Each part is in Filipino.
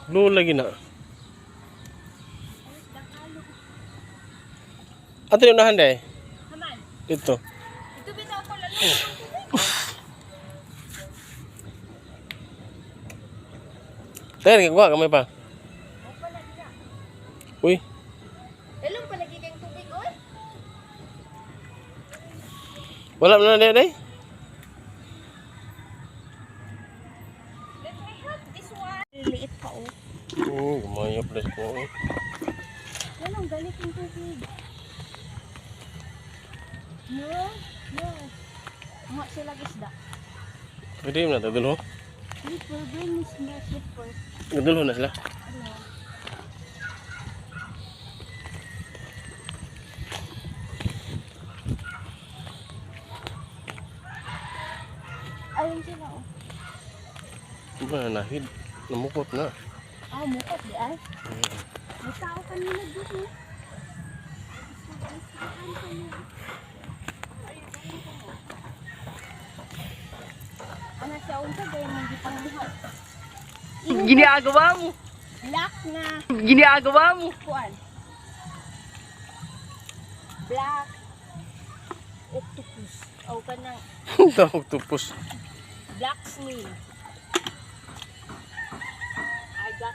Blue lagi na. Ato yung unahan deh. Haman. Ito. Ito bitaw ko lalo. Ter, gagawa kamay pa. Uy, Elong palagi kayong tubig, oy. wala na deh. Let me help this one. Liit pa, oh. Gumaya pala ko. Elong, galit yung tubig. No, no. Mga sila isda. Pwede mo na tadulho. Slipper, bring me small slipper. Tadulho na sila. Ano? Ayun sila, oh. Ba nahid, namukot na. Ah, mukot di ay. May tao kanina dito. Ano siya unsa gaya mong gipangbuhat? Ginagawa mo. Black na Ginagawa mo. kuan. Black octopus. O kanang Tawag tupos. black snail. I got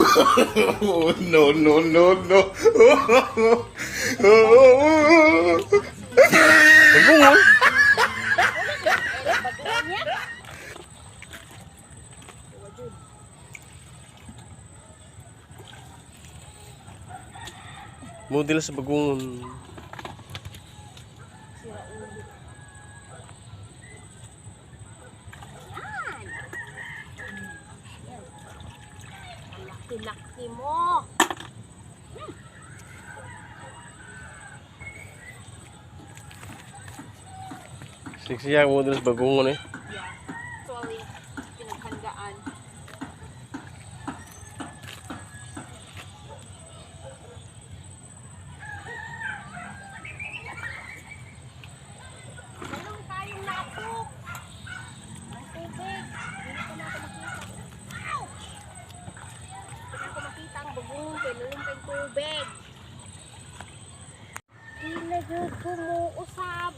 Oh, no, no, no, no. Pagungon. baguhan niya. Model sa bagungon. Sira ulo. Yan. Ang laki-laki mo. Sexy yang model sa bagungon eh. Yeah. Sorry. Pinaghandaan. Meron tayong lapok. Ang tubig. Hindi ko na ito makita. Ouch! Hindi ko makita ang bagong. Meron tayong tubig. Ilagay ko mo usab.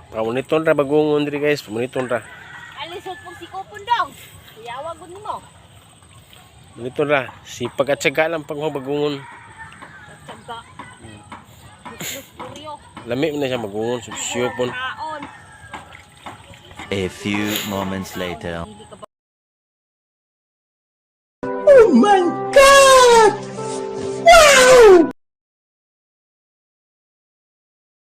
Monitor ra bagungon diri guys, monitor ra. Alisod pong si Kupon dong. Iyawa gud nimo. Monitor ra. Sipag at syaga lang pag bagungon. Tsaga. Gusto kuryo. Lami man na siya bagungon, susyo pon. Kaon. A few moments later. Hindi ka ba Oh my God!